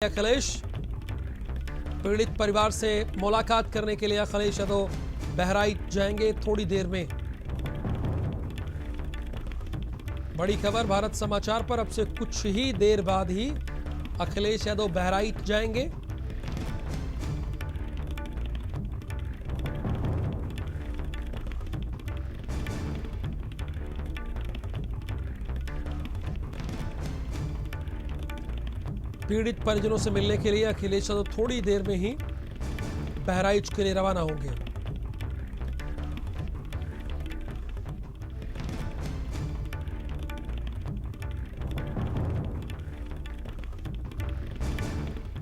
अखिलेश पीड़ित परिवार से मुलाकात करने के लिए अखिलेश यादव बहराइच जाएंगे थोड़ी देर में। बड़ी खबर भारत समाचार पर, अब से कुछ ही देर बाद ही अखिलेश यादव बहराइच जाएंगे। पीड़ित परिजनों से मिलने के लिए अखिलेश यादव थोड़ी देर में ही बहराइच के लिए रवाना होंगे।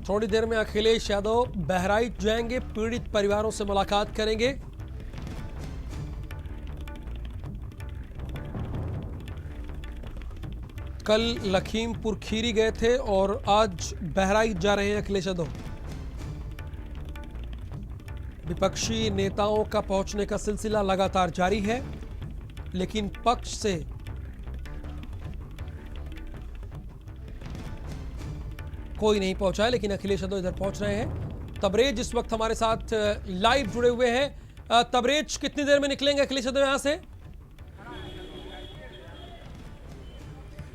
थोड़ी देर में अखिलेश यादव बहराइच जाएंगे, पीड़ित परिवारों से मुलाकात करेंगे। कल लखीमपुर खीरी गए थे और आज बहराइच जा रहे हैं अखिलेश यादव। विपक्षी नेताओं का पहुंचने का सिलसिला लगातार जारी है, लेकिन पक्ष से कोई नहीं पहुंचा है। लेकिन अखिलेश यादव इधर पहुंच रहे हैं। तबरेज इस वक्त हमारे साथ लाइव जुड़े हुए हैं। तबरेज, कितनी देर में निकलेंगे अखिलेश यादव यहां से?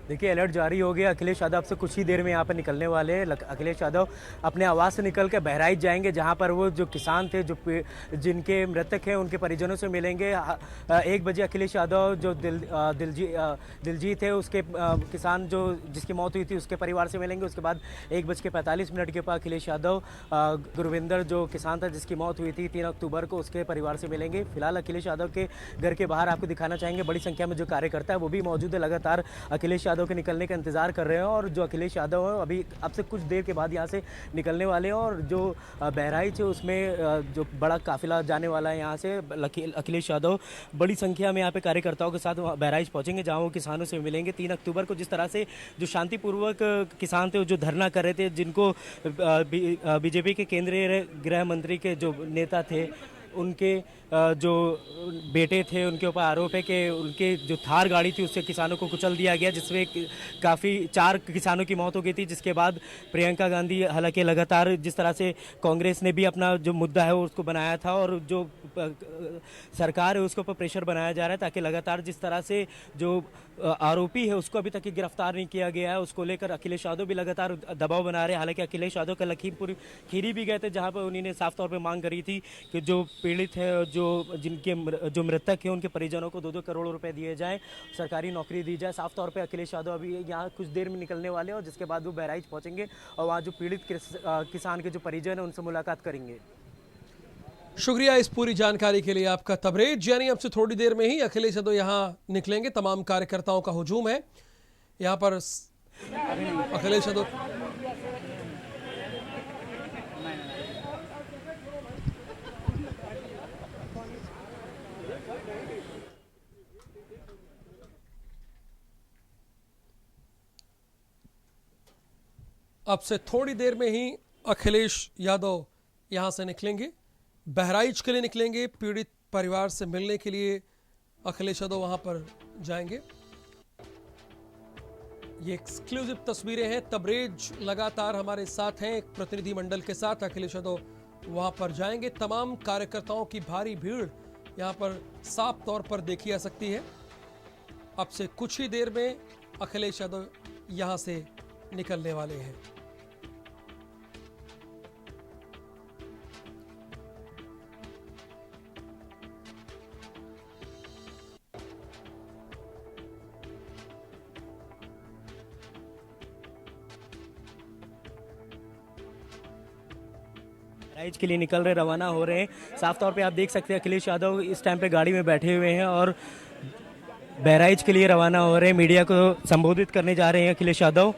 देखिए, अलर्ट जारी हो गया। अखिलेश यादव से कुछ ही देर में यहाँ पर निकलने वाले हैं। अखिलेश यादव अपने आवास से निकल के बहराइच जाएंगे, जहाँ पर वो जो किसान थे, जो जिनके मृतक हैं, उनके परिजनों से मिलेंगे। 1 बजे अखिलेश यादव जो दिलजीत है, उसके किसान जो जिसकी मौत हुई थी, उसके परिवार से मिलेंगे। उसके बाद 1:45 के पास अखिलेश यादव गुरविंदर जो किसान था जिसकी मौत हुई थी 3 अक्टूबर को, उसके परिवार से मिलेंगे। फिलहाल अखिलेश यादव के घर के बाहर आपको दिखाना चाहेंगे, बड़ी संख्या में जो कार्यकर्ता है वो भी मौजूद है। लगातार अखिलेश यादव के निकलने का इंतजार कर रहे हैं और जो अखिलेश यादव है अभी अब से कुछ देर के बाद यहां से निकलने वाले हैं। और जो बहराइच है उसमें जो बड़ा काफिला जाने वाला है यहाँ से, अखिलेश यादव बड़ी संख्या में यहाँ पे कार्यकर्ताओं के साथ बहराइच पहुंचेंगे, जहां वो किसानों से मिलेंगे। 3 अक्टूबर को जिस तरह से जो शांतिपूर्वक किसान थे जो धरना कर रहे थे, जिनको बीजेपी के केंद्रीय गृह मंत्री के जो नेता थे उनके जो बेटे थे, उनके ऊपर आरोप है कि उनके जो थार गाड़ी थी उससे किसानों को कुचल दिया गया, जिसमें काफ़ी 4 किसानों की मौत हो गई थी। जिसके बाद प्रियंका गांधी, हालांकि लगातार जिस तरह से कांग्रेस ने भी अपना जो मुद्दा है उसको बनाया था और जो सरकार है उसके ऊपर प्रेशर बनाया जा रहा है, ताकि लगातार जिस तरह से जो आरोपी है उसको अभी तक गिरफ्तार नहीं किया गया है, उसको लेकर अखिलेश यादव भी लगातार दबाव बना रहे हैं। हालांकि अखिलेश यादव का लखीमपुर खीरी भी गए थे, जहां पर उन्होंने साफ तौर पर मांग करी थी कि जो पीड़ित है, जो मृतक है, उनके परिजनों को 2-2 करोड़ रुपए दिए जाएं, सरकारी नौकरी दी जाए। साफ तौर पे अखिलेश यादव अभी यहाँ कुछ देर में निकलने वाले हैं और जिसके बाद वो बहराइच पहुंचेंगे और वहाँ जो पीड़ित किसान के जो परिजन है उनसे मुलाकात करेंगे। शुक्रिया इस पूरी जानकारी के लिए आपका तबरेज। यानी अब से थोड़ी देर में ही अखिलेश यादव यहाँ निकलेंगे। तमाम कार्यकर्ताओं का हुजूम है यहाँ पर। अखिलेश यादव अब से थोड़ी देर में ही अखिलेश यादव यहां से निकलेंगे, बहराइच के लिए निकलेंगे। पीड़ित परिवार से मिलने के लिए अखिलेश यादव वहां पर जाएंगे। ये एक्सक्लूसिव तस्वीरें हैं। तबरेज लगातार हमारे साथ हैं, एक प्रतिनिधि मंडल के साथ। अखिलेश यादव वहां पर जाएंगे। तमाम कार्यकर्ताओं की भारी भीड़ यहां पर साफ तौर पर देखी जा सकती है। अब से कुछ ही देर में अखिलेश यादव यहां से निकलने वाले हैं। बहराइच के लिए निकल रहे, रवाना हो रहे हैं। साफ तौर पे आप देख सकते हैं अखिलेश यादव इस टाइम पे गाड़ी में बैठे हुए हैं और बहराइच के लिए रवाना हो रहे हैं। मीडिया को संबोधित करने जा रहे हैं अखिलेश यादव।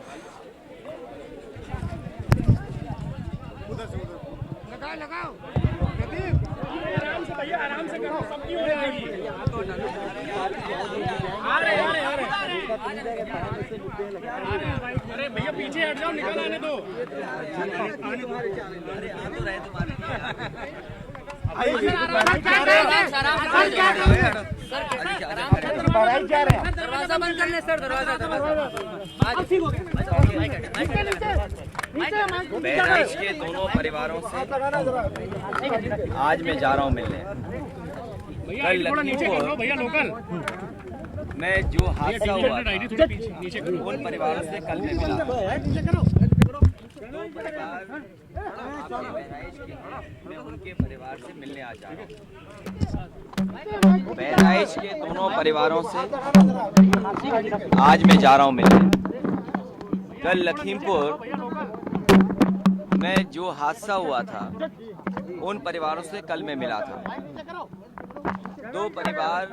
अरे भैया पीछे हट जाओ, निकल आने दो। दरवाजा बंद कर ले सर, दरवाजा बहराइच के दोनों परिवारों से आज मैं जा रहा हूँ मिलने। भैया आईडी थोड़ा नीचे कर लो भैया, लोकल मैं जो हादसा हुआ था थोड़ा नीचे करो। उन परिवारों से कल मैं मिला। दो परिवार आपके बहराइच के हैं, मैं उनके परिवार से मिलने आ जा रहा हूँ। बहराइच के दोनों परिवारों से आज मैं जा रहा हूँ मिलने। कल लखीमपुर में जो हादसा हुआ था उन परिवारों से कल मैं मिला था। दो परिवार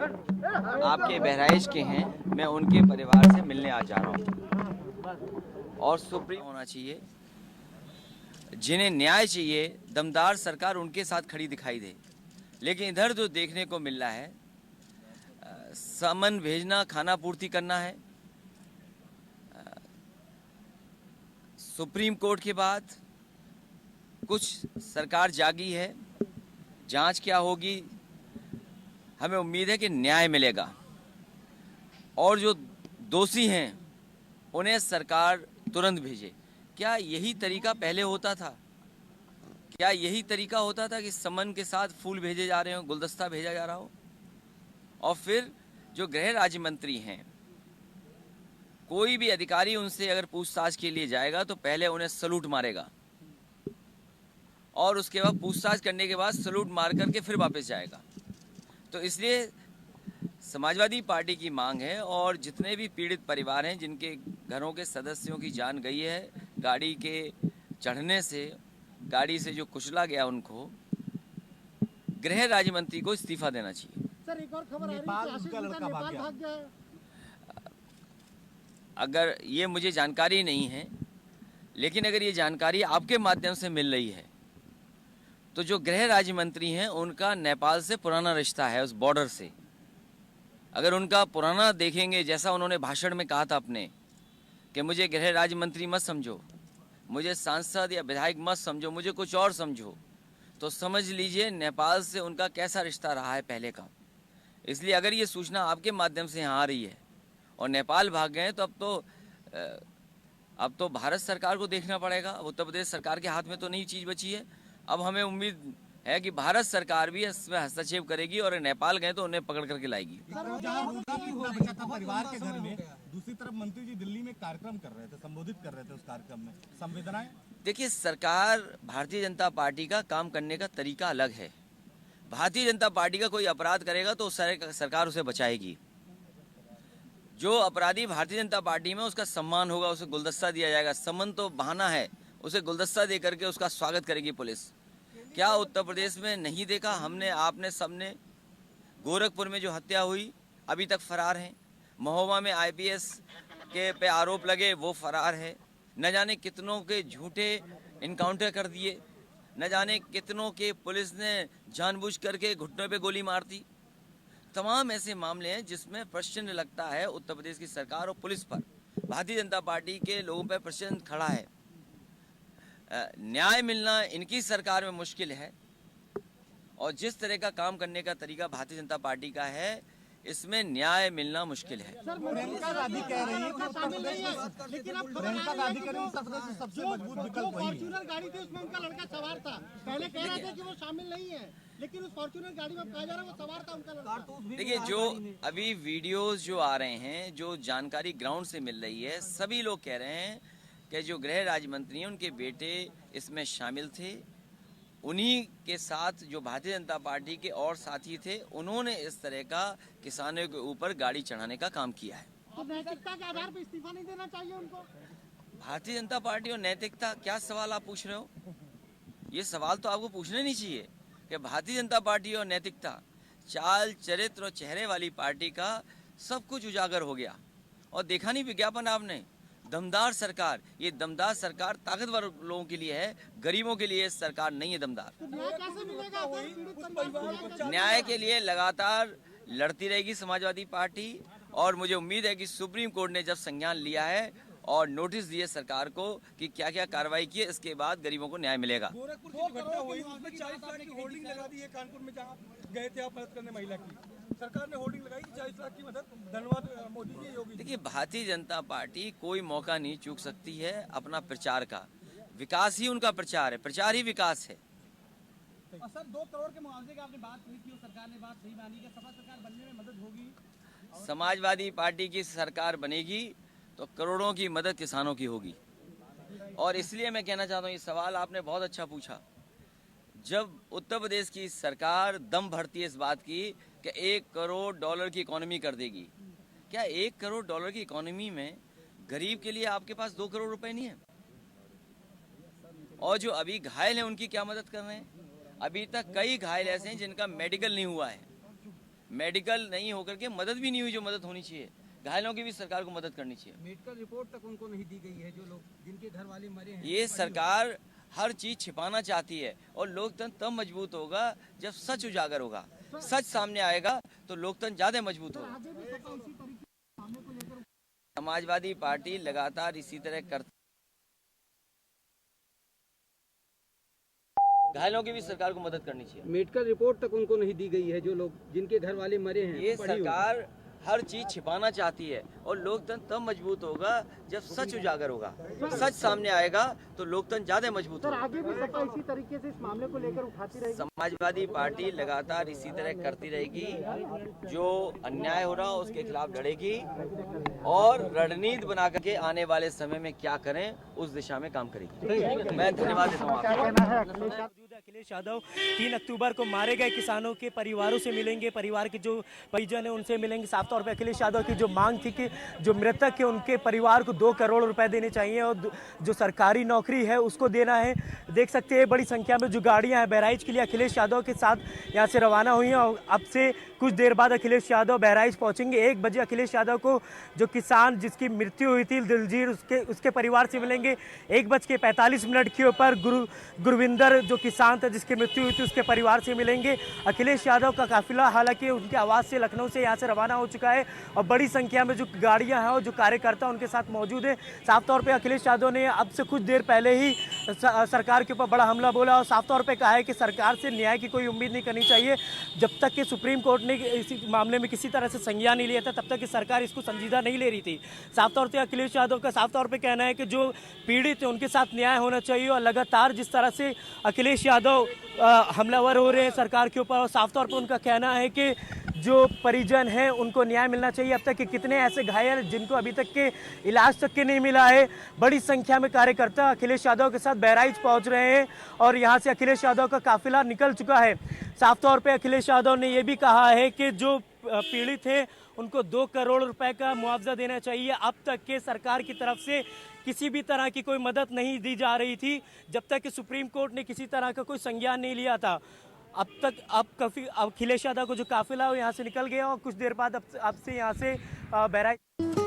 आपके बहराइच के हैं, मैं उनके परिवार से मिलने आ जा रहा हूँ। और सुप्रीम होना चाहिए, जिन्हें न्याय चाहिए, दमदार सरकार उनके साथ खड़ी दिखाई दे। लेकिन इधर जो देखने को मिल रहा है, सामान भेजना, खाना पूर्ति करना है। सुप्रीम कोर्ट के बाद कुछ सरकार जागी है, जांच क्या होगी, हमें उम्मीद है कि न्याय मिलेगा और जो दोषी हैं उन्हें सरकार तुरंत भेजे। क्या यही तरीका पहले होता था? क्या यही तरीका होता था कि समन के साथ फूल भेजे जा रहे हो, गुलदस्ता भेजा जा रहा हो? और फिर जो गृह राज्य मंत्री हैं, कोई भी अधिकारी उनसे अगर पूछताछ के लिए जाएगा तो पहले उन्हें सलूट मारेगा और उसके बाद पूछताछ करने के बाद सलूट मार करके फिर वापस जाएगा। तो इसलिए समाजवादी पार्टी की मांग है और जितने भी पीड़ित परिवार हैं जिनके घरों के सदस्यों की जान गई है गाड़ी के चढ़ने से, गाड़ी से जो कुचला गया, उनको गृह राज्य मंत्री को इस्तीफा देना चाहिए। सर एक और खबर आ रही है कि आशीष मिश्रा नेपाल भाग गया है। अगर ये मुझे जानकारी नहीं है, लेकिन अगर ये जानकारी आपके माध्यम से मिल रही है तो जो गृह राज्य मंत्री हैं उनका नेपाल से पुराना रिश्ता है, उस बॉर्डर से। अगर उनका पुराना देखेंगे, जैसा उन्होंने भाषण में कहा था अपने कि मुझे गृह राज्य मंत्री मत समझो, मुझे सांसद या विधायक मत समझो, मुझे कुछ और समझो, तो समझ लीजिए नेपाल से उनका कैसा रिश्ता रहा है पहले का। इसलिए अगर ये सूचना आपके माध्यम से यहाँ आ रही है और नेपाल भाग गए तो अब तो भारत सरकार को देखना पड़ेगा। उत्तर प्रदेश सरकार के हाथ में तो नहीं चीज़ बची है। अब हमें उम्मीद है कि भारत सरकार भी इसमें हस्तक्षेप करेगी और नेपाल गए तो उन्हें पकड़ करके लाएगी। बचा था परिवार के घर में, दूसरी तरफ मंत्री जी दिल्ली में कार्यक्रम कर रहे थे, संबोधित कर रहे थे, उस कार्यक्रम में संवेदनाएं। देखिए, सरकार, भारतीय जनता पार्टी का काम करने का तरीका अलग है। भारतीय जनता पार्टी का कोई अपराध करेगा तो सरकार उसे बचाएगी। जो अपराधी भारतीय जनता पार्टी में, उसका सम्मान होगा, उसे गुलदस्ता दिया जाएगा। सम्मान तो बहाना है, उसे गुलदस्ता दे करके उसका स्वागत करेगी पुलिस। क्या उत्तर प्रदेश में नहीं देखा हमने, आपने, सबने? गोरखपुर में जो हत्या हुई, अभी तक फरार हैं। महोबा में IPS के पे आरोप लगे, वो फरार है। न जाने कितनों के झूठे इनकाउंटर कर दिए, न जाने कितनों के पुलिस ने जानबूझ करके घुटनों पे गोली मार दी। तमाम ऐसे मामले हैं जिसमें प्रश्न लगता है उत्तर प्रदेश की सरकार और पुलिस पर, भारतीय जनता पार्टी के लोगों पर प्रश्न खड़ा है। न्याय मिलना इनकी सरकार में मुश्किल है और जिस तरह का काम करने का तरीका भारतीय जनता पार्टी का है, इसमें न्याय मिलना मुश्किल है। प्रियंका गांधी कह रही है कि उत्तर प्रदेश में, लेकिन अब प्रियंका गांधी कह रही है उत्तर प्रदेश में सबसे मजबूत विकल्प वही है। फॉर्च्यूनर गाड़ी थी, उसमें उनका लड़का सवार था। पहले कह रहे थे कि वो शामिल नहीं है, लेकिन उस फॉर्च्यूनर गाड़ी में कहा जा रहा है वो सवार था उनका लड़का। देखिए, जो अभी वीडियोस जो आ रहे हैं, जो जानकारी ग्राउंड से मिल रही है, सभी लोग कह रहे हैं कि जो गृह राज्य मंत्री हैं उनके बेटे इसमें शामिल थे। उन्हीं के साथ जो भारतीय जनता पार्टी के और साथी थे, उन्होंने इस तरह का किसानों के ऊपर गाड़ी चढ़ाने का काम किया है। तो नैतिकता के आधार पर इस्तीफा नहीं देना चाहिए उनको? भारतीय जनता पार्टी और नैतिकता, क्या सवाल आप पूछ रहे हो? ये सवाल तो आपको पूछना नहीं चाहिए कि भारतीय जनता पार्टी और नैतिकता, चाल, चरित्र और चेहरे वाली पार्टी का सब कुछ उजागर हो गया। और देखा नहीं विज्ञापन आपने? दमदार सरकार, ये दमदार सरकार ताकतवर लोगों के लिए है, गरीबों के लिए सरकार नहीं है दमदार। तो न्याय कैसे मिलेगा? न्याय के लिए लगातार लड़ती रहेगी समाजवादी पार्टी और मुझे उम्मीद है कि सुप्रीम कोर्ट ने जब संज्ञान लिया है और नोटिस दिए सरकार को कि क्या क्या कार्रवाई की है, इसके बाद गरीबों को न्याय मिलेगा। गोरखपुर की घटना हुई, उसमें 40 लाख की होर्डिंग लगा दी है कानपुर में, जहाँ गए थे आप मदद करने महिला की। सरकार ने होर्डिंग लगाई कि 40 लाख की मदद, धन्यवाद मोदी जी, योगी। देखिए, भारतीय जनता पार्टी कोई मौका नहीं चूक सकती है अपना प्रचार का। विकास ही उनका प्रचार है, प्रचार ही विकास है। और सर 2 करोड़ के मुआवजे की आपने बात की थी और सरकार ने बात नहीं मानी, क्या सपा सरकार बनने में मदद होगी? समाजवादी पार्टी की सरकार बनेगी तो करोड़ों की मदद किसानों की होगी। और इसलिए मैं कहना चाहता हूँ, ये सवाल आपने बहुत अच्छा पूछा। जब उत्तर प्रदेश की सरकार दम भरती है इस बात की कि $1 करोड़ की इकोनॉमी कर देगी, क्या $1 करोड़ की इकोनॉमी में गरीब के लिए आपके पास 2 करोड़ रुपए नहीं है? और जो अभी घायल हैं उनकी क्या मदद कर रहे हैं? अभी तक कई घायल ऐसे हैं जिनका मेडिकल नहीं हुआ है, मेडिकल नहीं होकर के मदद भी नहीं हुई जो मदद होनी चाहिए। घायलों की भी सरकार को मदद करनी चाहिए। मेडिकल रिपोर्ट तक उनको नहीं दी गई है, जो लोग जिनके घर वाले मरे हैं। ये सरकार हर चीज छिपाना चाहती है और लोकतंत्र तब मजबूत होगा जब सच उजागर होगा, सच सामने आएगा तो लोकतंत्र ज्यादा मजबूत होगा। समाजवादी पार्टी लगातार इसी तरह करती, घायलों की भी सरकार को मदद करनी चाहिए। मेडिकल रिपोर्ट तक उनको नहीं दी गई है, जो लोग जिनके घर वाले मरे हैं। ये सरकार हर चीज छिपाना चाहती है और लोकतंत्र तब मजबूत होगा जब सच उजागर होगा, सच सामने आएगा तो लोकतंत्र ज्यादा मजबूत होगा। आगे भी सपा इसी तरीके से इस मामले को लेकर उठाती रहेगी। समाजवादी पार्टी लगातार इसी तरह करती रहेगी, जो अन्याय हो रहा है उसके खिलाफ लड़ेगी और रणनीति बना करके आने वाले समय में क्या करें उस दिशा में काम करेगी। मैं धन्यवाद देता हूँ आपको। अखिलेश यादव 3 अक्टूबर को मारे गए किसानों के परिवारों से मिलेंगे, परिवार के जो परिजन है उनसे मिलेंगे। साफ तौर पे अखिलेश यादव की जो मांग थी कि जो मृतक है उनके परिवार को 2 करोड़ रुपए देने चाहिए और जो सरकारी नौकरी है उसको देना है। देख सकते हैं बड़ी संख्या में जो गाड़ियां हैं बहराइच के लिए अखिलेश यादव के साथ यहाँ से रवाना हुई हैं और अब से कुछ देर बाद अखिलेश यादव बहराइच पहुंचेंगे। 1 बजे अखिलेश यादव को जो किसान जिसकी मृत्यु हुई थी दिलजीर उसके परिवार से मिलेंगे। 1:45 के ऊपर गुरविंदर जो किसान था जिसकी मृत्यु हुई थी उसके परिवार से मिलेंगे। अखिलेश यादव का काफिला हालांकि उनके आवास से लखनऊ से यहाँ से रवाना हो चुका है और बड़ी संख्या में जो गाड़ियां हैं और जो कार्यकर्ता उनके साथ मौजूद है। साफ तौर पे अखिलेश यादव ने अब से कुछ देर पहले ही सरकार के ऊपर बड़ा हमला बोला और साफ तौर पे कहा है कि सरकार से न्याय की कोई उम्मीद नहीं करनी चाहिए। जब तक कि सुप्रीम कोर्ट ने इसी मामले में किसी तरह से संज्ञान नहीं लिया था तब तक कि सरकार इसको संजीदा नहीं ले रही थी। साफ तौर पे अखिलेश यादव का साफ तौर पे कहना है कि जो पीड़ित है उनके साथ न्याय होना चाहिए और लगातार जिस तरह से अखिलेश यादव हमलावर हो रहे हैं सरकार के ऊपर और साफ तौर पे उनका कहना है कि जो परिजन हैं उनको न्याय मिलना चाहिए। अब तक के कितने ऐसे घायल जिनको अभी तक के इलाज तक के नहीं मिला है। बड़ी संख्या में कार्यकर्ता अखिलेश यादव के साथ बहराइच पहुंच रहे हैं और यहां से अखिलेश यादव का काफिला निकल चुका है। साफ तौर पे अखिलेश यादव ने यह भी कहा है कि जो पीड़ित है उनको 2 करोड़ रुपए का मुआवजा देना चाहिए। अब तक के सरकार की तरफ से किसी भी तरह की कोई मदद नहीं दी जा रही थी जब तक कि सुप्रीम कोर्ट ने किसी तरह का कोई संज्ञान नहीं लिया था। अब अखिलेश यादव को जो काफिला है वो यहाँ से निकल गया और कुछ देर बाद अब से यहाँ से बहराइच